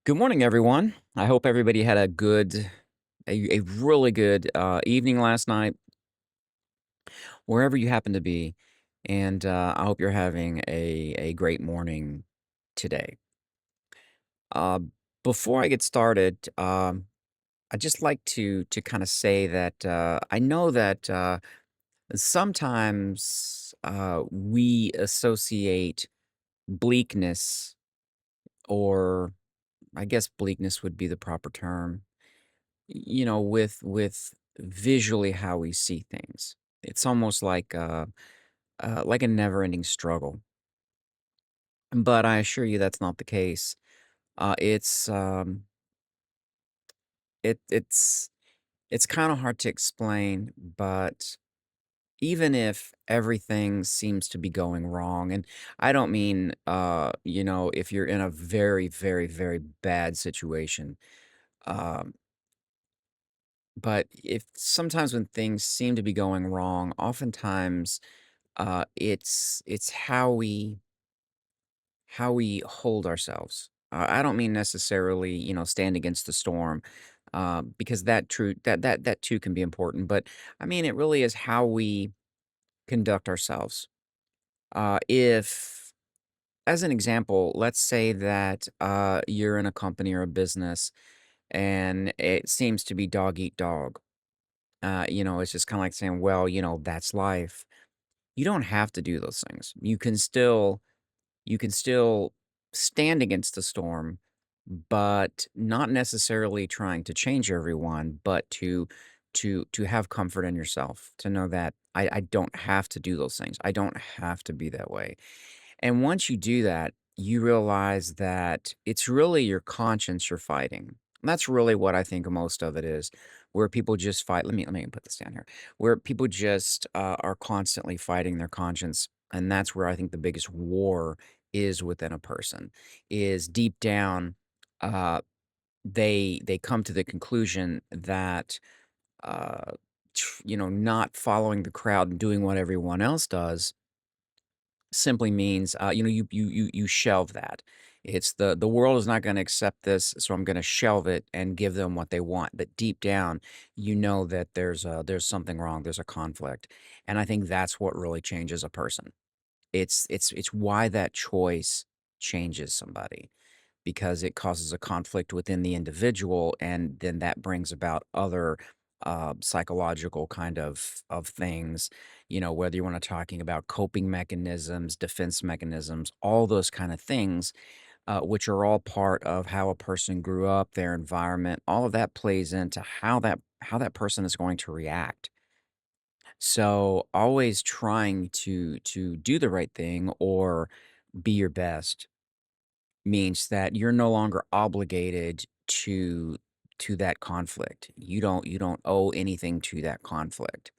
Good morning, everyone. I hope everybody had a really good evening last night, wherever you happen to be, and I hope you're having a great morning today. Uh, Before I get started, I'd just like to kind of say that I know that sometimes we associate bleakness, or I guess bleakness would be the proper term, with visually how we see things. It's almost like a never-ending struggle. But I assure you that's not the case. It's it it's kind of hard to explain, but even if everything seems to be going wrong, and I don't mean if you're in a very, very, very bad situation. um, but if sometimes when things seem to be going wrong, oftentimes it's how we hold ourselves. I don't mean necessarily, stand against the storm, because that too can be important. But I mean, it really is how we conduct ourselves. If, as an example, let's say that you're in a company or a business, and it seems to be dog eat dog. It's just kind of like saying, well, that's life. You don't have to do those things. You can still stand against the storm, but not necessarily trying to change everyone, but to have comfort in yourself, to know that I don't have to do those things. I don't have to be that way. And once you do that, you realize that it's really your conscience you're fighting. And that's really what I think most of it is, where people just fight. Let me put this down here. Where people just are constantly fighting their conscience, and that's where I think the biggest war is within a person. Is deep down, uh, they come to the conclusion that uh, not following the crowd and doing what everyone else does simply means, you shelve that. It's the world is not gonna accept this, so I'm gonna shelve it and give them what they want. But deep down, you know that there's something wrong, there's a conflict, and I think that's what really changes a person. It's why that choice changes somebody, because it causes a conflict within the individual, and then that brings about other psychological kind of things. Whether you want to talking about coping mechanisms, defense mechanisms, all those kind of things, which are all part of how a person grew up, their environment. All of that plays into how that person is going to react. So always trying to do the right thing or be your best means that you're no longer obligated to that conflict. You don't owe anything to that conflict.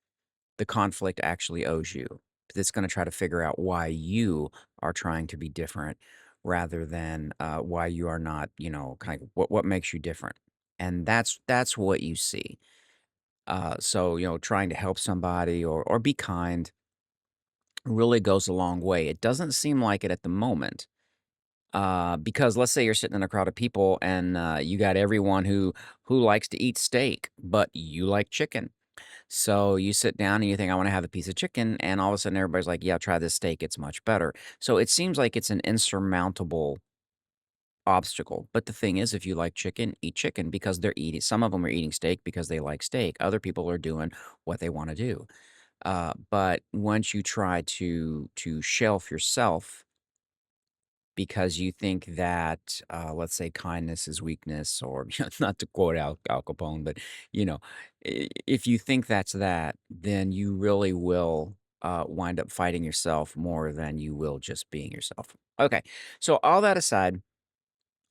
The conflict actually owes you. It's going to try to figure out why you are trying to be different, rather than why you are not. Kind of what makes you different, and that's what you see. So trying to help somebody or be kind really goes a long way. It doesn't seem like it at the moment, because let's say you're sitting in a crowd of people, and you got everyone who likes to eat steak, but you like chicken. So you sit down and you think, I want to have a piece of chicken, and all of a sudden everybody's like, yeah, try this steak, it's much better. So it seems like it's an insurmountable obstacle. But the thing is, if you like chicken, eat chicken, because they're eating. Some of them are eating steak because they like steak. Other people are doing what they want to do. But once you try to shelf yourself because you think that, let's say, kindness is weakness, or not to quote Al Capone, but you know, if you think that's that, then you really will wind up fighting yourself more than you will just being yourself. Okay, so all that aside,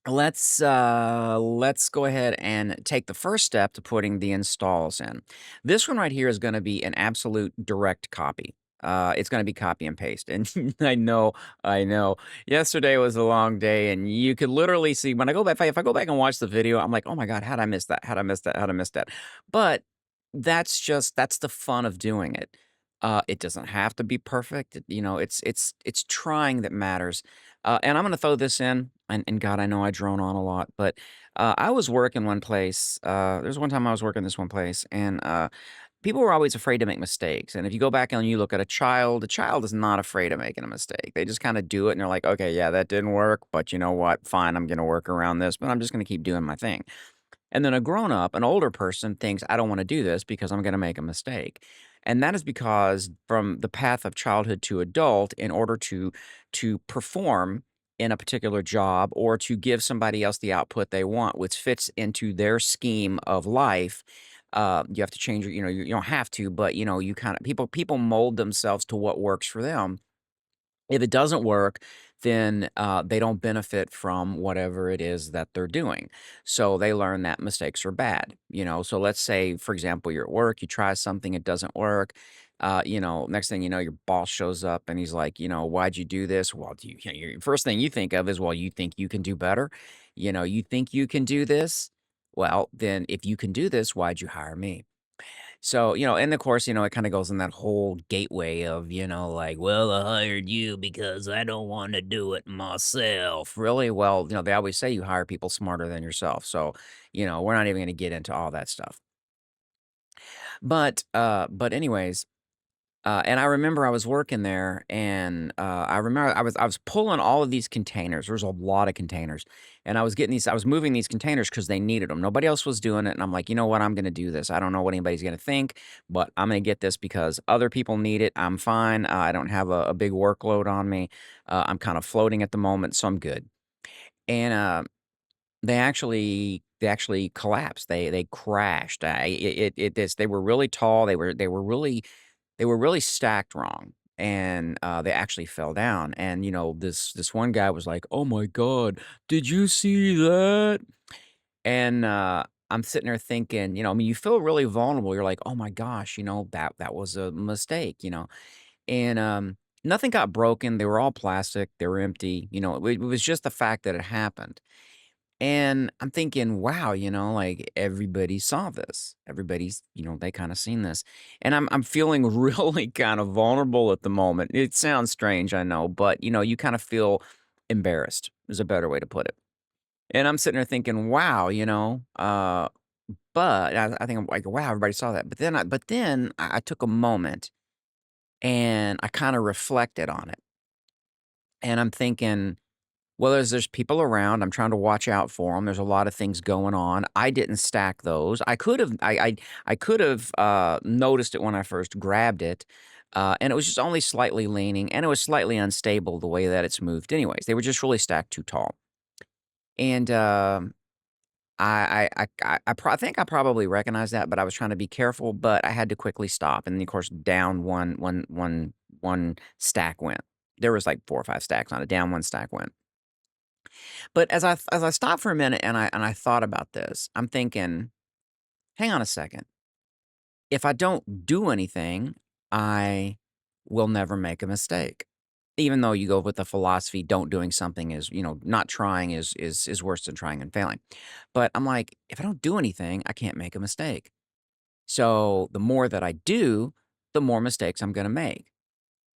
let's go ahead and take the first step to putting the installs in. This one right here is going to be an absolute direct copy. It's going to be copy and paste. And I know. Yesterday was a long day, and you could literally see when I go back. If I go back and watch the video, I'm like, oh my god, how'd I miss that? How'd I miss that? How'd I miss that? But that's the fun of doing it. It doesn't have to be perfect. It's trying that matters. And I'm gonna throw this in, and God, I know I drone on a lot, but, I was working one place, there's one time I was working this one place, and, people were always afraid to make mistakes, and if you go back and you look at a child is not afraid of making a mistake. They just kinda do it, and they're like, "Okay, yeah, that didn't work, but you know what? Fine, I'm gonna work around this, but I'm just gonna keep doing my thing." And then a grown up, an older person thinks, I don't want to do this because I'm going to make a mistake. And that is because from the path of childhood to adult, in order to perform in a particular job or to give somebody else the output they want, which fits into their scheme of life, you have to change your, you don't have to, but you kind of people mold themselves to what works for them. If it doesn't work, then, they don't benefit from whatever it is that they're doing. So they learn that mistakes are bad, you know? So let's say, for example, you're at work, you try something, it doesn't work. Next thing you know, your boss shows up and he's like, "Why'd you do this?" Well, your first thing you think of is, well, you think you can do better? You think you can do this? Well, then if you can do this, why'd you hire me? So, and of course, it kind of goes in that whole gateway of, like, well, I hired you because I don't want to do it myself. Really? Well, they always say you hire people smarter than yourself. So, we're not even going to get into all that stuff. But anyways, and I remember I was working there, and I remember I was pulling all of these containers. There's a lot of containers, and I was moving these containers because they needed them. Nobody else was doing it, and I'm like, you know what? I'm going to do this. I don't know what anybody's going to think, but I'm going to get this because other people need it. I'm fine. I don't have a big workload on me. I'm kind of floating at the moment, so I'm good. And they actually collapsed. They crashed. They were really tall. They were really stacked wrong, and, they actually fell down, and, this one guy was like, "Oh my god, did you see that?" And, I'm sitting there thinking, I mean, you feel really vulnerable, you're like, "Oh my gosh, that was a mistake," and, nothing got broken, they were all plastic, they were empty, it was just the fact that it happened. And I'm thinking, wow, like everybody saw this. Everybody's, they kind of seen this. And I'm feeling really kind of vulnerable at the moment. It sounds strange, I know, but you kind of feel embarrassed is a better way to put it. And I'm sitting there thinking, wow, but I think I'm like, wow, everybody saw that. But then I took a moment and I kind of reflected on it. And I'm thinking, well, there's people around, I'm trying to watch out for them. There's a lot of things going on. I didn't stack those. I could have, noticed it when I first grabbed it, and it was just only slightly leaning, and it was slightly unstable the way that it's moved anyways. They were just really stacked too tall. And, I think I probably recognized that, but I was trying to be careful, but I had to quickly stop, and, of course, down one stack went. There was, like, 4 or 5 stacks on it. Down 1 stack went. But as I stopped for a minute and I thought about this, I'm thinking, "Hang on a second. If I don't do anything, I will never make a mistake." Even though you go with the philosophy, don't doing something is, not trying is worse than trying and failing. But I'm like, if I don't do anything, I can't make a mistake. So the more that I do, the more mistakes I'm gonna make.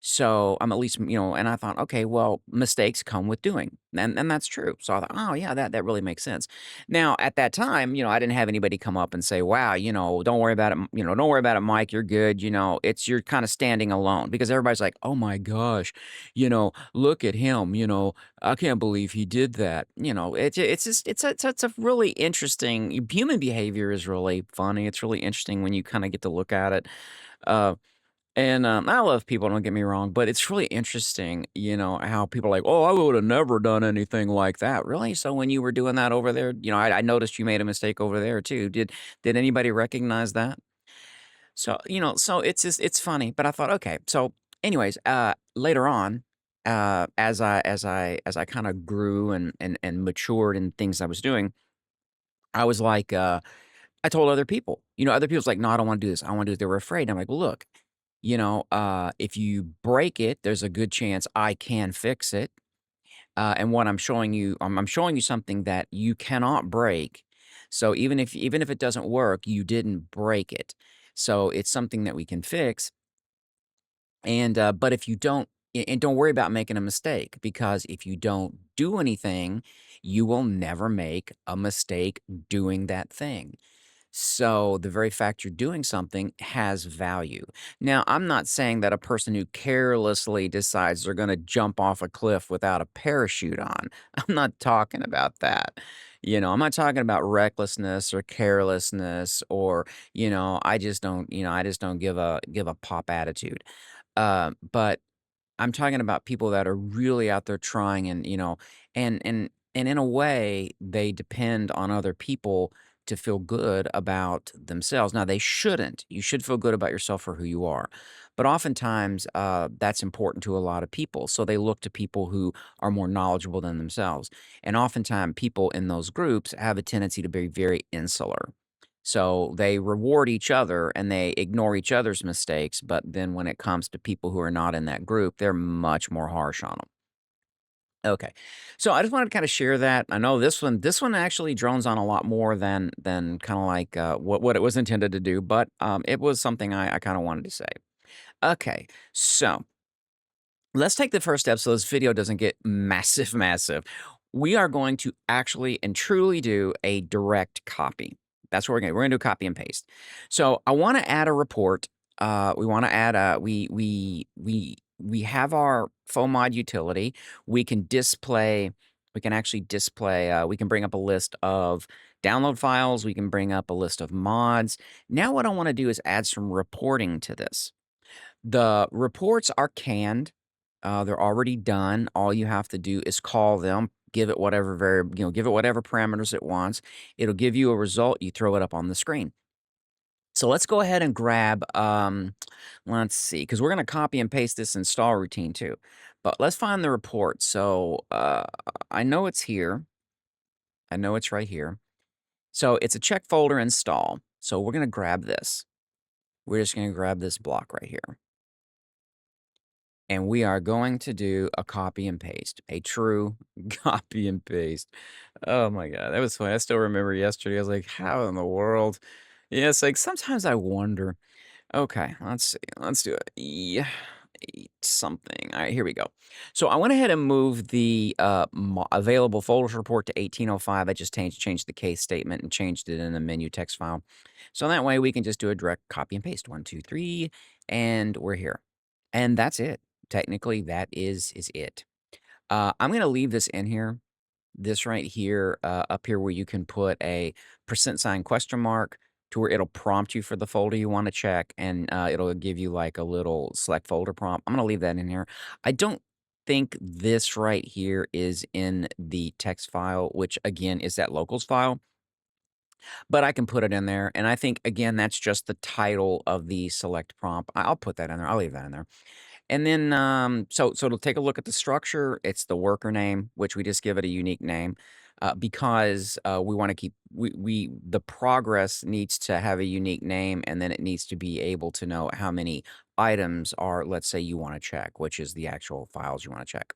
So, I'm at least, and I thought, "Okay, well, mistakes come with doing." And that's true. So I thought, "Oh, yeah, that really makes sense." Now, at that time, I didn't have anybody come up and say, "Wow, don't worry about it, don't worry about it, Mike, you're good." It's you're kinda standing alone because everybody's like, "Oh my gosh, look at him, I can't believe he did that." It's just it's a really interesting human behavior is really funny. It's really interesting when you kinda get to look at it. Uh and, I love people, don't get me wrong, but it's really interesting, how people are like, "Oh, I would have never done anything like that." Really? So when you were doing that over there, I noticed you made a mistake over there too. Did anybody recognize that? So it's just it's funny, but I thought, okay. So anyways, later on, as I kinda grew and matured in things I was doing, I was like, I told other people. Other people's like, "No, I don't wanna do this. I wanna do it." They were afraid. I'm like, "Well, look, if you break it, there's a good chance I can fix it. And what I'm showing you, I'm showing you something that you cannot break. So even if it doesn't work, you didn't break it. So it's something that we can fix. And but and don't worry about making a mistake, because if you don't do anything, you will never make a mistake doing that thing. So the very fact you're doing something has value. Now, I'm not saying that a person who carelessly decides they're going to jump off a cliff without a parachute on. I'm not talking about that. I'm not talking about recklessness or carelessness, or, I just don't give a pop attitude. But I'm talking about people that are really out there trying, and, and in a way, they depend on other people to feel good about themselves. Now, they shouldn't. You should feel good about yourself for who you are. But oftentimes, that's important to a lot of people. So they look to people who are more knowledgeable than themselves. And oftentimes, people in those groups have a tendency to be very insular. So they reward each other and they ignore each other's mistakes, but then when it comes to people who are not in that group, they're much more harsh on them. Okay. So I just wanted to kind of share that. I know this one actually drones on a lot more than kind of like what it was intended to do, but it was something I kind of wanted to say. Okay. So let's take the first step so this video doesn't get massive, massive. We are going to actually and truly do a direct copy. That's what we're gonna do copy and paste. So I want to add a report. We want to add a we have our FOMOD utility. We can display. We can actually display. We can bring up a list of download files. We can bring up a list of mods. Now what I want to do is add some reporting to this. The reports are canned. They're already done. All you have to do is call them, give it whatever parameters it wants. It'll give you a result. You throw it up on the screen. So let's go ahead and grab, let's see, because we're going to copy and paste this install routine too. But let's find the report. So I know it's here. I know it's right here. So it's a check folder install. So we're going to grab this. We're just going to grab this block right here. And we are going to do a copy and paste, a true copy and paste. Oh my God, that was funny. I still remember yesterday. I was like, how in the world? Yeah, it's like sometimes I wonder. Okay, let's see. Let's do it. Yeah, something. All right, here we go. So I went ahead and moved the available folders report to 1805. I just changed the case statement and changed it in the menu text file. So that way we can just do a direct copy and paste. 1, 2, 3, and we're here. And that's it. Technically, that is it. I'm gonna leave this in here, this right here, up here where you can put a % question mark to where it'll prompt you for the folder you want to check, and it'll give you like a little select folder prompt. I'm gonna leave that in here. I don't think this right here is in the text file, which again is that locals file, but I can put it in there. And I think again that's just the title of the select prompt. I'll put that in there. I'll leave that in there. And then, so to take a look at the structure, it's the worker name, which we just give it a unique name, because we want to keep the progress needs to have a unique name, and then it needs to be able to know how many items are, let's say, you want to check, which is the actual files you want to check.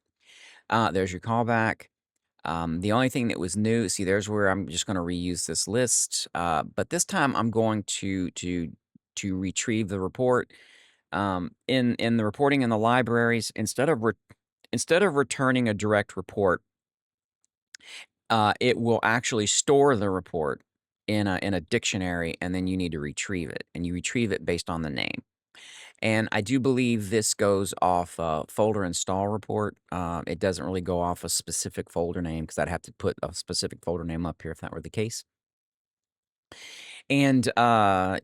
There's your callback. The only thing that was new, see, there's where I'm just going to reuse this list, but this time I'm going to retrieve the report in the reporting in the libraries, instead of returning a direct report, it will actually store the report in a dictionary, and then you need to retrieve it, and you retrieve it based on the name. And I do believe this goes off folder install report. It doesn't really go off a specific folder name, because I'd have to put a specific folder name up here if that were the case. And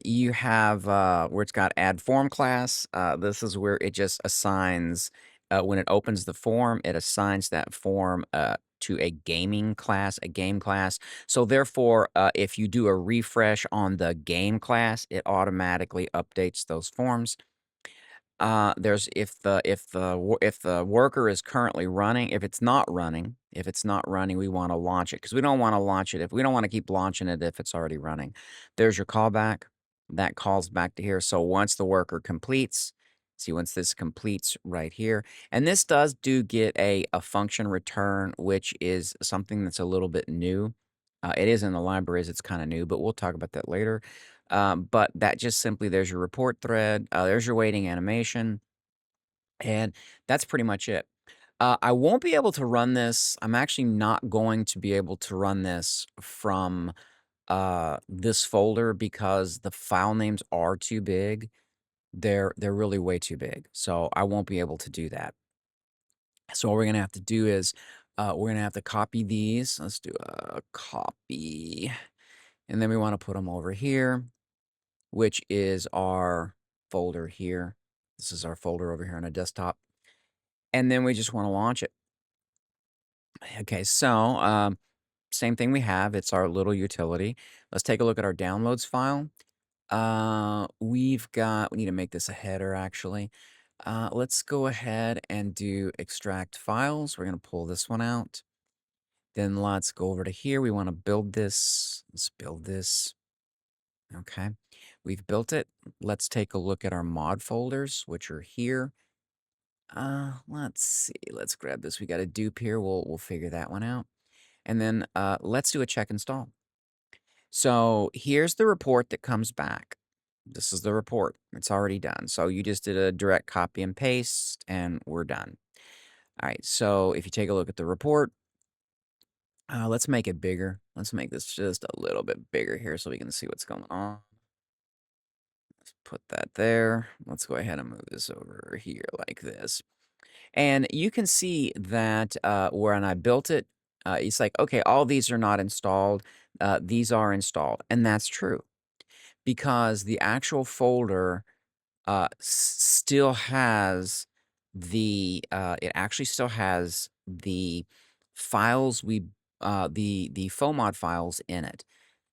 you have where it's got add form class. This is where it just assigns, when it opens the form, it assigns that form to a gaming class, a game class. So therefore, if you do a refresh on the game class, it automatically updates those forms. There's if the worker is currently running, if it's not running, we want to launch it, because we don't want to launch it if we don't want to keep launching it if it's already running. There's your callback. That calls back to here. So once the worker completes, see, once this completes right here, and this do get a function return, which is something that's a little bit new. It is in the libraries. It's kind of new, but we'll talk about that later. But that just simply, there's your report thread, there's your waiting animation. and that's pretty much it. I won't be able to run this. I'm actually not going to be able to run this from this folder because the file names are too big. They're really way too big. So I won't be able to do that. So what we're gonna have to do is we're gonna have to copy these. Let's do a copy. And then we want to put them over here, which is our folder here. This is our folder over here on a desktop. And then we just want to launch it. Okay, so same thing we have. It's our little utility. Let's take a look at our downloads file. We need to make this a header actually. Let's go ahead and do extract files. We're going to pull this one out. Then let's go over to here. We want to build this. Let's build this. Okay. We've built it. Let's take a look at our mod folders, which are here. Let's see. Let's grab this. We got a dupe here. We'll figure that one out. And then let's do a check install. So here's the report that comes back. This is the report. It's already done. So you just did a direct copy and paste, and we're done. All right. So if you take a look at the report, let's make it bigger. Let's make this just a little bit bigger here so we can see what's going on. Let's put that there. Let's go ahead and move this over here like this. And you can see that when I built it, it's like, okay, all these are not installed. These are installed. And that's true because the actual folder still has it actually still has the files the FOMOD files in it.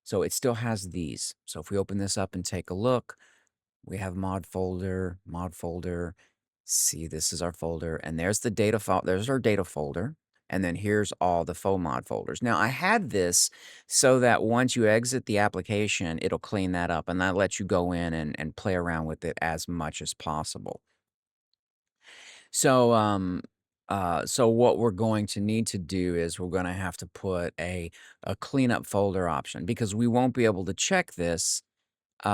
So it still has these. So if we open this up and take a look, we have mod folder, mod folder. See, this is our folder, and there's the data file. There's our data folder, and then here's all the FOMOD folders. Now, I had this so that once you exit the application, it'll clean that up, and that lets you go in and play around with it as much as possible. So, so what we're going to need to do is we're going to have to put a cleanup folder option because we won't be able to check this. We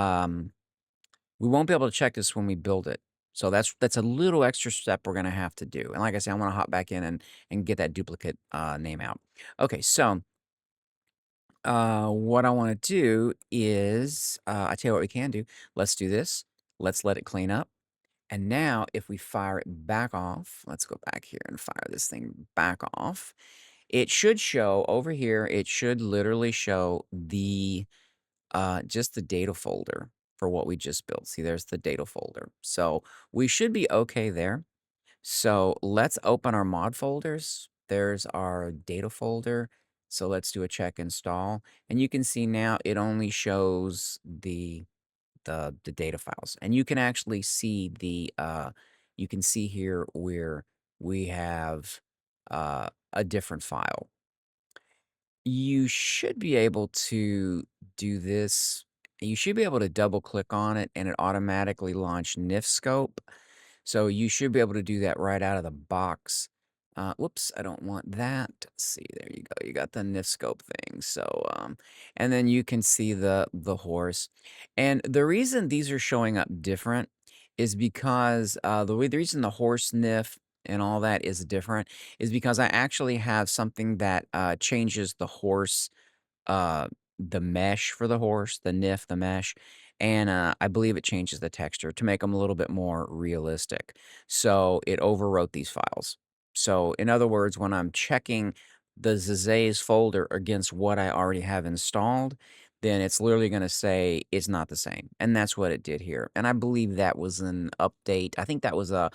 won't be able to check this when we build it. So that's a little extra step we're gonna have to do. And like I said, I'm gonna hop back in and get that duplicate name out. Okay, so what I want to do is I tell you what we can do. Let's do this. Let's let it clean up. And now if we fire it back off, let's go back here and fire this thing back off. It should show over here, it should literally show the just the data folder for what we just built. See, there's the data folder. So we should be okay there. So let's open our mod folders. There's our data folder. So let's do a check install. And you can see now it only shows the data files. And you can actually see you can see here where we have a different file. You should be able to do this. You should be able to double click on it and it automatically launch NIF scope. So you should be able to do that right out of the box. Whoops, I don't want that. Let's see, there you go. You got the NIF scope thing. So, and then you can see the horse. And the reason these are showing up different is because the reason the horse NIF and all that is different is because I actually have something that changes uh, the mesh for the horse, the NIF, the mesh, and I believe it changes the texture to make them a little bit more realistic. So it overwrote these files. So in other words, when I'm checking the Zazay's folder against what I already have installed, then it's literally going to say it's not the same. And that's what it did here. And I believe that was an update. I think that was a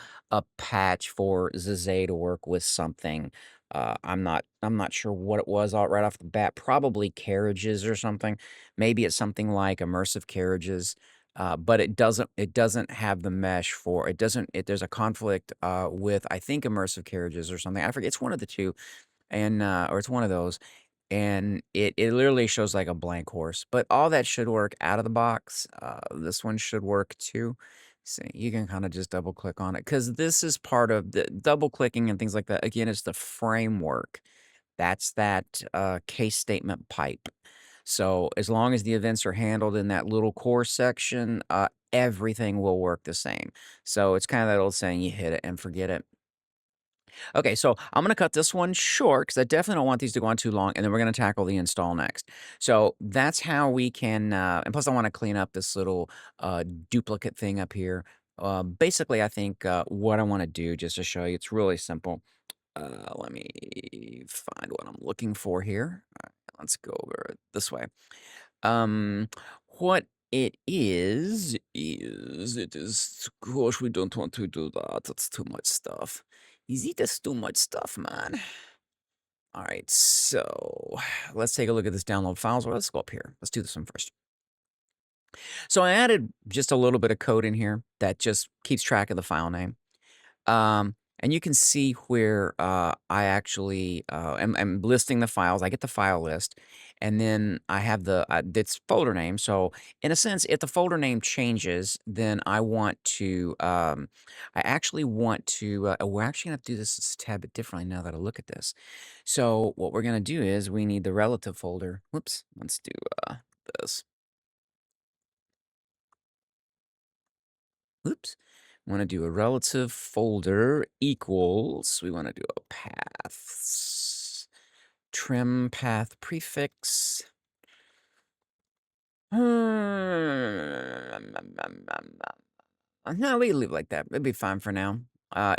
patch for Zazay to work with something. I'm not sure what it was right off the bat. Probably carriages or something. Maybe it's something like immersive carriages. But it doesn't have the mesh for there's a conflict with I think immersive carriages or something. I forget, it's one of the two, and or it's one of those, and it literally shows like a blank horse. But all that should work out of the box. This one should work too. So you can kind of just double click on it because this is part of the double clicking and things like that. Again, it's the framework. That's that case statement pipe. So as long as the events are handled in that little core section, everything will work the same. So it's kind of that old saying, you hit it and forget it. Okay, so I'm gonna cut this one short because I definitely don't want these to go on too long, and then we're gonna tackle the install next. So that's how we can, and plus I want to clean up this little duplicate thing up here. Basically, I think what I want to do, just to show you, it's really simple. Let me find what I'm looking for here. All right, let's go over this way. Um, what it is, gosh, we don't want to do that. That's too much stuff. Is it that's too much stuff, man? All right, so let's take a look at this download files. Well, let's go up here. Let's do this one first. So I added just a little bit of code in here that just keeps track of the file name. And you can see where I actually am listing the files. I get the file list, and then I have the its folder name. So in a sense, if the folder name changes, then I actually want to. We're actually gonna have to do this a tad bit differently now that I look at this. So what we're gonna do is we need the relative folder. Whoops. Let's do this. Oops. We want to do a relative folder equals, we want to do a paths, trim path prefix. No, we can leave it like that. It'd be fine for now.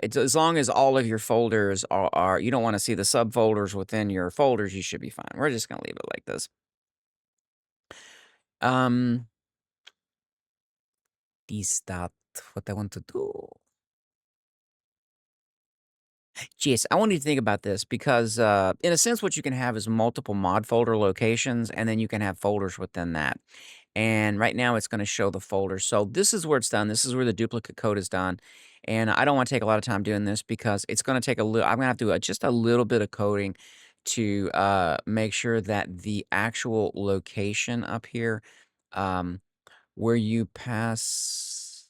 It's as long as all of your folders are you don't want to see the subfolders within your folders, you should be fine. We're just gonna leave it like this. Um, is that what I want to do? Jeez, I want you to think about this because, in a sense, what you can have is multiple mod folder locations, and then you can have folders within that. And right now, it's going to show the folder. So this is where it's done. This is where the duplicate code is done. And I don't want to take a lot of time doing this because it's going to take a little. I'm going to have to do just a little bit of coding to make sure that the actual location up here, um, where you pass,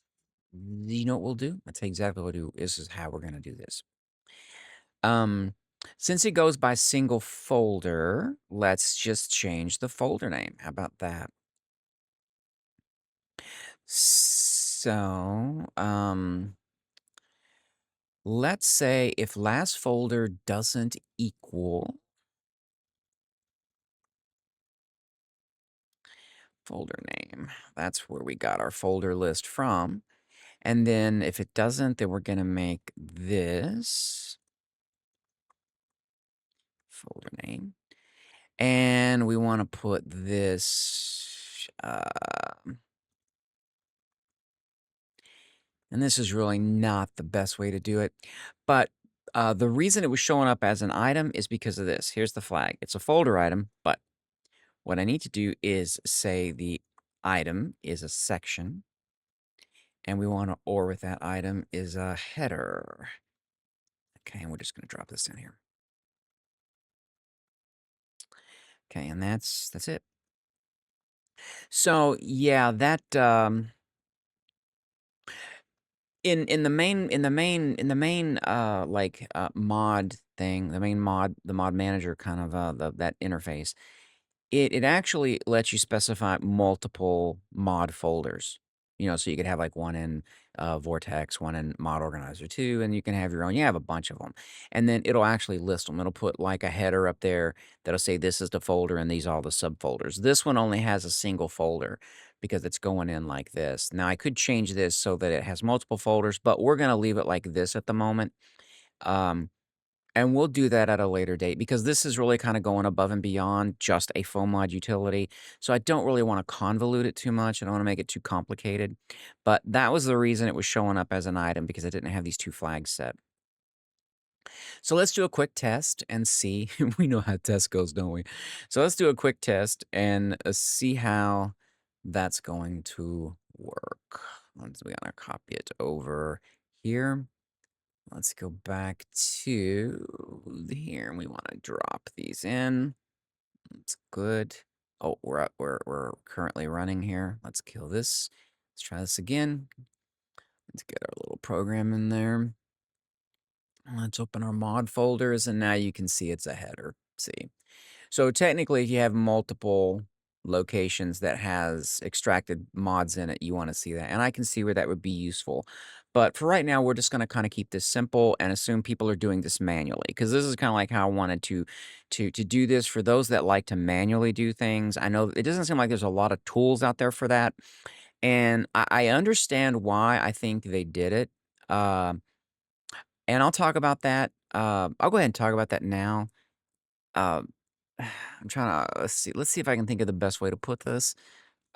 you know what we'll do? I'll tell you exactly what we'll do. This is how we're going to do this. Um, since it goes by single folder, let's just change the folder name. How about that? So, let's say if last folder doesn't equal folder name, that's where we got our folder list from. And then if it doesn't, then we're going to make this folder name. And we want to put this, and this is really not the best way to do it. But the reason it was showing up as an item is because of this. Here's the flag. It's a folder item, but what I need to do is say the item is a section, and we want to or with that item is a header. Okay, and we're just going to drop this down here. Okay, and that's it. So yeah, that in the main like mod thing, the mod manager kind of that interface, it actually lets you specify multiple mod folders. You know, so you could have like one in Vortex, one in Mod Organizer 2, and you can have your own. You have a bunch of them. And then it'll actually list them. It'll put like a header up there that'll say this is the folder and these are all the subfolders. This one only has a single folder because it's going in like this. Now I could change this so that it has multiple folders, but we're going to leave it like this at the moment. Um, and we'll do that at a later date because this is really kind of going above and beyond just a FOMODUtility. So I don't really want to convolute it too much. I don't want to make it too complicated. But that was the reason it was showing up as an item because I didn't have these two flags set. So let's do a quick test and see. We know how test goes, don't we? So let's do a quick test and see how that's going to work. We're going to copy it over here. Let's go back to here, and we want to drop these in. That's good. Oh, we're currently running here. Let's kill this. Let's try this again. Let's get our little program in there. Let's open our mod folders, and now you can see it's a header. See, so technically, if you have multiple locations that has extracted mods in it, you wanna see that, and I can see where that would be useful. But for right now, we're just gonna kinda keep this simple and assume people are doing this manually, because this is kinda like how I wanted to do this for those that like to manually do things. I know it doesn't seem like there's a lot of tools out there for that, and I understand why I think they did it, um, and I'll talk about that. I'll go ahead and talk about that now. Um, I'm trying to let's see if I can think of the best way to put this.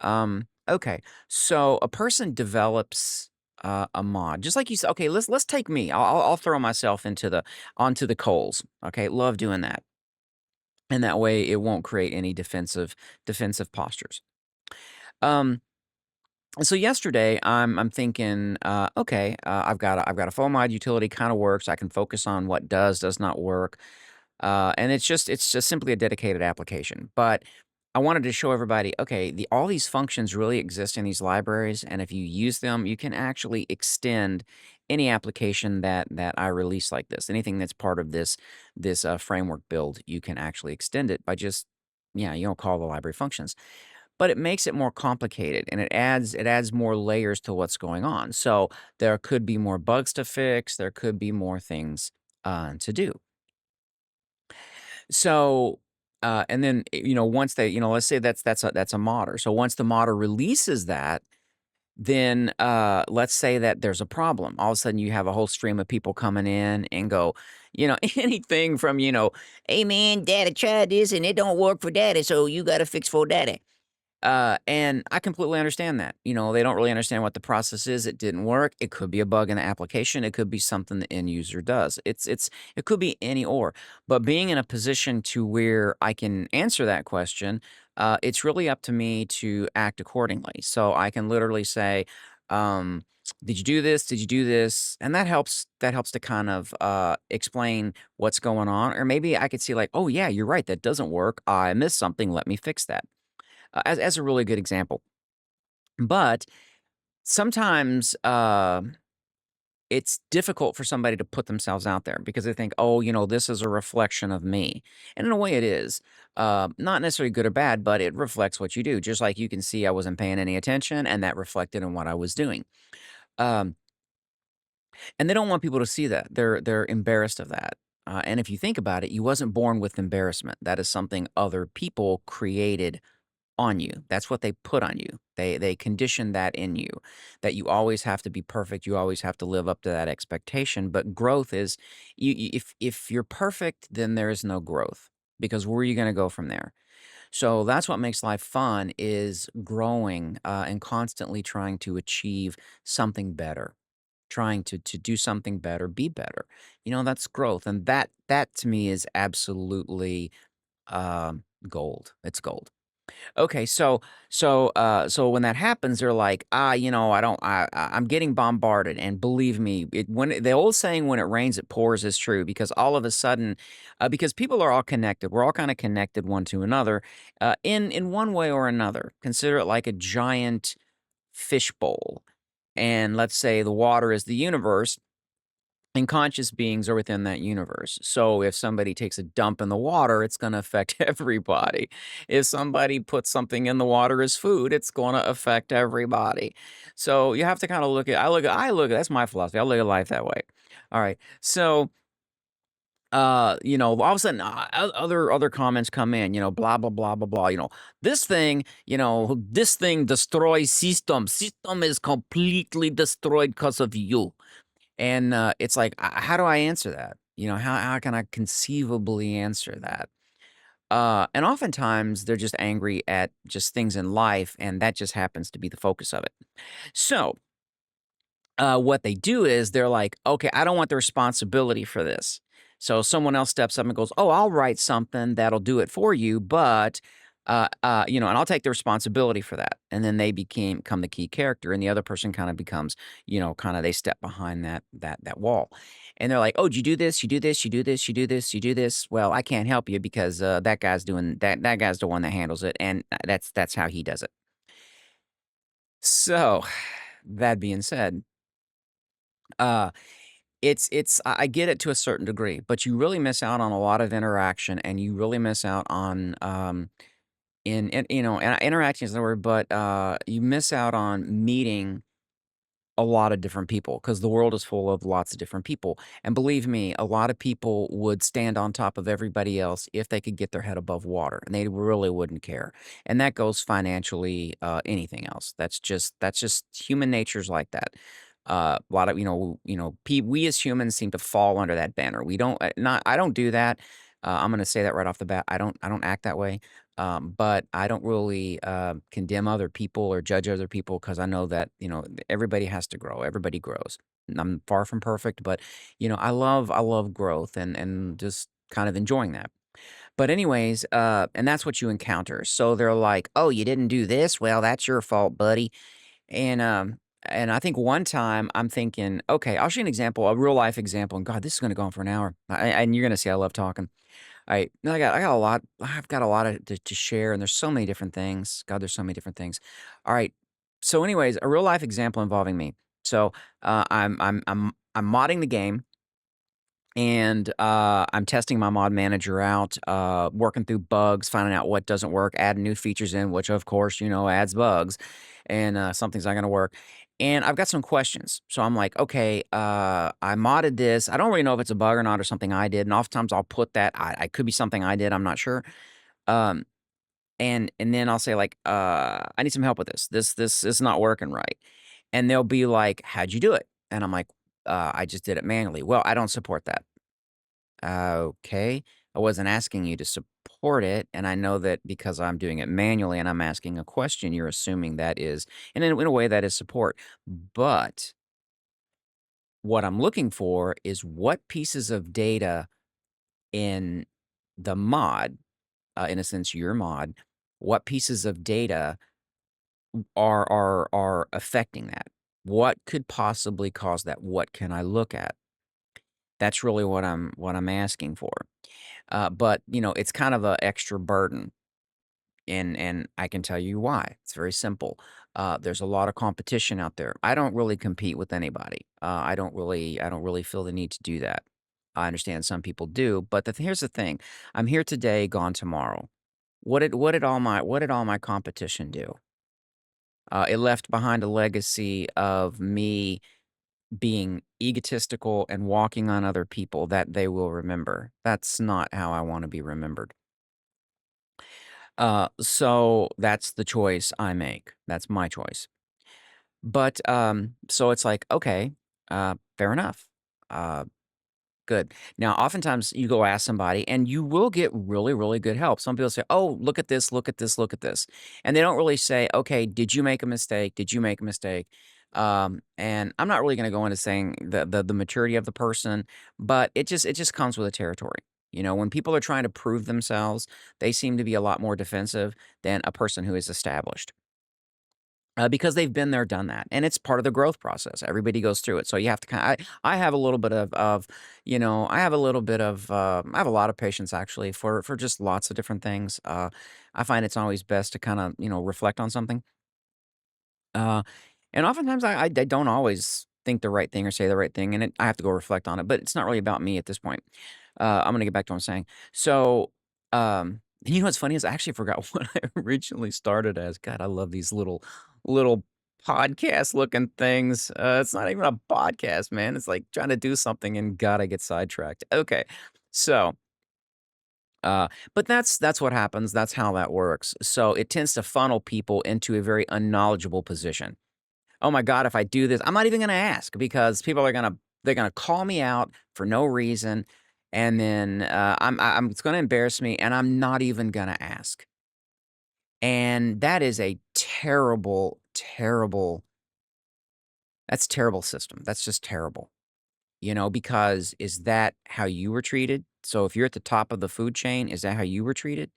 Okay, so a person develops a mod, just like you said. Okay, let's take me. I'll throw myself into the onto the coals. Okay, love doing that, and that way it won't create any defensive postures. Um, so yesterday, I'm thinking, okay, I've got a full mod utility, kind of works. I can focus on what does not work, and it's just simply a dedicated application. But I wanted to show everybody, okay, all these functions really exist in these libraries, and if you use them, you can actually extend any application that I release like this. Anything that's part of this framework build, you can actually extend it by just yeah, call the library functions, but it makes it more complicated and it adds more layers to what's going on. So there could be more bugs to fix, there could be more things to do. So and then once they let's say that's a modder. So once the modder releases that, then let's say that there's a problem. All of a sudden you have a whole stream of people coming in and go, anything from, hey man, daddy tried this and it don't work for daddy, so you got to fix for daddy. And I completely understand that. They don't really understand what the process is. It didn't work. It could be a bug in the application. It could be something the end user does. It could be any or. But being in a position to where I can answer that question, it's really up to me to act accordingly. So I can literally say, "Did you do this? Did you do this?" And that helps. That helps to kind of explain what's going on. Or maybe I could see like, "Oh yeah, you're right. That doesn't work. I missed something. Let me fix that." As a really good example. But sometimes it's difficult for somebody to put themselves out there because they think, oh, this is a reflection of me. And in a way, it is. Not necessarily good or bad, but it reflects what you do. Just like you can see, I wasn't paying any attention, and that reflected in what I was doing. Um, and they don't want people to see that. They're embarrassed of that. And if you think about it, you wasn't born with embarrassment. That is something other people created on you. That's what they put on you. They condition that in you, that you always have to be perfect. You always have to live up to that expectation. But growth is, if you're perfect, then there is no growth because where are you going to go from there? So that's what makes life fun is growing and constantly trying to achieve something better, trying to do something better, be better. That's growth, and that to me is absolutely gold. It's gold. Okay, so when that happens, they're like, I don't, I'm getting bombarded, and believe me, the old saying, "When it rains, it pours," is true because all of a sudden, because people are all connected, we're all kind of connected one to another, in one way or another. Consider it like a giant fishbowl, and let's say the water is the universe, and conscious beings are within that universe. So if somebody takes a dump in the water, it's going to affect everybody. If somebody puts something in the water as food, it's going to affect everybody. So you have to kind of that's my philosophy. I look at life that way. All right. So all of a sudden, other comments come in, blah blah blah blah blah. This thing destroys system. System is completely destroyed because of you. And, it's like, how do I answer that? How can I conceivably answer that? And oftentimes, they're just angry at just things in life, and that just happens to be the focus of it. So, what they do is they're like, "Okay, I don't want the responsibility for this." So someone else steps up and goes, "Oh, I'll write something that'll do it for you, but, and I'll take the responsibility for that." And then they become the key character, and the other person kinda becomes, kinda they step behind that wall. And they're like, "Oh, did you do this? You do this, you do this, you do this, you do this. Well, I can't help you because, that guy's the one that handles it, and, that's how he does it." So, that being said, uh I get it to a certain degree, but you really miss out on a lot of interaction, and you really miss out on, interacting is the word, but, you miss out on meeting a lot of different people because the world is full of lots of different people. And believe me, a lot of people would stand on top of everybody else if they could get their head above water, and they really wouldn't care. And that goes financially, anything else. That's just human nature's like that. A lot of we as humans seem to fall under that banner. We don't not I don't do that. I'm going to say that right off the bat. I don't act that way. But I don't really condemn other people or judge other people because I know that everybody has to grow. Everybody grows. And I'm far from perfect, but I love growth and just kind of enjoying that. But anyways, and that's what you encounter. So they're like, "Oh, you didn't do this? Well, that's your fault, buddy." And I think one time I'm thinking, okay, I'll show you an example, a real life example. And God, this is going to go on for an hour. And you're going to see I love talking. No, I got a lot. I've got a lot to share, and there's so many different things. God, there's so many different things. All right. So, anyways, a real life example involving me. So, I'm modding the game, and I'm testing my mod manager out, working through bugs, finding out what doesn't work, adding new features in, which of course adds bugs, and something's not going to work. And I've got some questions. So I'm like, okay, I modded this. I don't really know if it's a bug or not, or something I did. And oftentimes I'll put that. I could be something I did. I'm not sure. Um, and then I'll say like, I need some help with this. This is not working right. And they'll be like, how'd you do it? And I'm like, I just did it manually. Well, I don't support that. Okay. I wasn't asking you to support it. And I know that because I'm doing it manually and I'm asking a question, you're assuming that is, and in a way, that is support. But what I'm looking for is what pieces of data in the mod, in a sense, your mod, what pieces of data are affecting that? What could possibly cause that? What can I look at? That's really what I'm asking for. But it's kind of a extra burden, and I can tell you why. It's very simple. There's a lot of competition out there. I don't really compete with anybody. I don't really feel the need to do that. I understand some people do, but here's the thing: I'm here today, gone tomorrow. What did all my competition do? It left behind a legacy of me being egotistical and walking on other people that they will remember. That's not how I want to be remembered. So that's the choice I make. That's my choice. But so it's like, okay, fair enough. Uh, Good. Now, oftentimes you go ask somebody and you will get really, really good help. Some people say, "Oh, look at this, look at this, look at this." And they don't really say, "Okay, did you make a mistake? Did you make a mistake?" And I'm not really going to go into saying the maturity of the person, but it just comes with the territory. When people are trying to prove themselves, they seem to be a lot more defensive than a person who is established. Because they've been there, done that, and it's part of the growth process. Everybody goes through it, so you have to kind. I have a little bit I have a little bit of, I have a lot of patience actually for just lots of different things. I find it's always best to kind of reflect on something. Uh, and oftentimes I don't always think the right thing or say the right thing, and I have to go reflect on it. But it's not really about me at this point. I'm gonna get back to what I'm saying. So, what's funny is I actually forgot what I originally started as. God, I love these little podcast looking things. It's not even a podcast, man. It's like trying to do something, and God, I get sidetracked. Okay, so. But that's what happens. That's how that works. So it tends to funnel people into a very unknowledgeable position. Oh my god, if I do this, I'm not even gonna ask because people are they're gonna call me out for no reason, and then, it's gonna embarrass me, and I'm not even gonna ask. And that is a terrible, terrible that's terrible system. That's just terrible, because is that how you were treated? So if you're at the top of the food chain, is that how you were treated?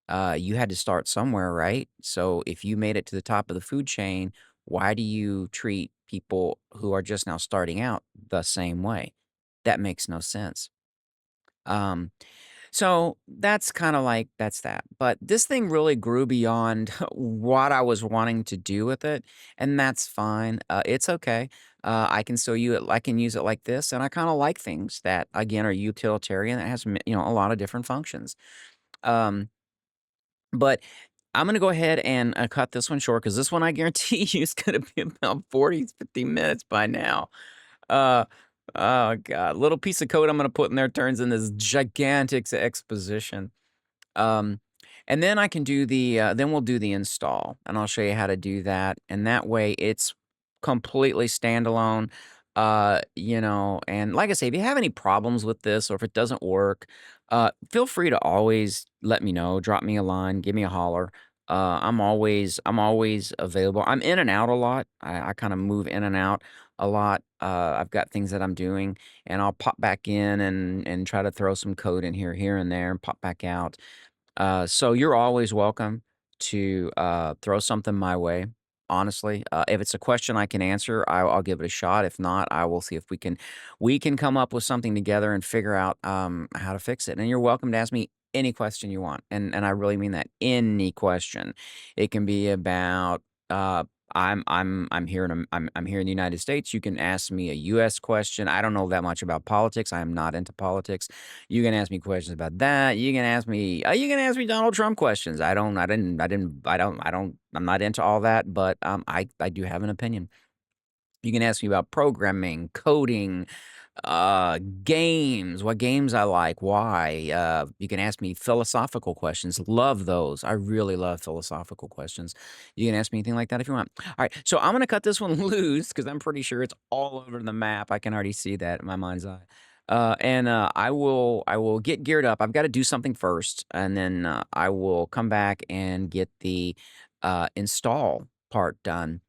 You had to start somewhere, right? So if you made it to the top of the food chain, why do you treat people who are just now starting out the same way? That makes no sense. Um, so that's kind of like that's that. But this thing really grew beyond what I was wanting to do with it, and that's fine. It's okay. I can use it like this, and I kind of like things that again are utilitarian. That has a lot of different functions. Um, But I'm gonna go ahead and, cut this one short because this one I guarantee you is gonna be about 40, 50 minutes by now. Uh, oh god, little piece of code I'm gonna put in there turns in this gigantic exposition. Um, and then I can do then we'll do the install, and I'll show you how to do that, and that way it's completely standalone. And like I say, if you have any problems with this or if it doesn't work, feel free to always let me know, drop me a line, give me a holler. I'm always available. I'm in and out a lot. I kind of move in and out a lot. I've got things that I'm doing, and I'll pop back in and try to throw some code in here and there, and pop back out. So you're always welcome to throw something my way. Honestly, if it's a question I can answer, I'll give it a shot. If not, I will see if we can come up with something together and figure out how to fix it. And you're welcome to ask me any question you want, and I really mean that, any question. It can be about I'm here in I'm here in the United States. You can ask me a U.S. question. I don't know that much about politics. I am not into politics. You can ask me questions about that. You can ask me Donald Trump questions. I'm not into all that, but I do have an opinion. You can ask me about programming, coding, games, what games I like, why. You can ask me philosophical questions. Love those. I really love philosophical questions. You can ask me anything like that if you want. All right, so I'm gonna cut this one loose because I'm pretty sure it's all over the map. I can already see that in my mind's eye. And I will get geared up. I've got to do something first, and then I will come back and get the install part done.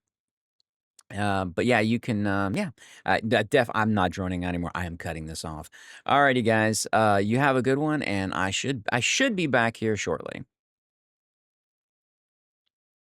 But yeah, you can, yeah, I'm not droning out anymore. I am cutting this off. Alrighty, guys. You have a good one, and I should be back here shortly.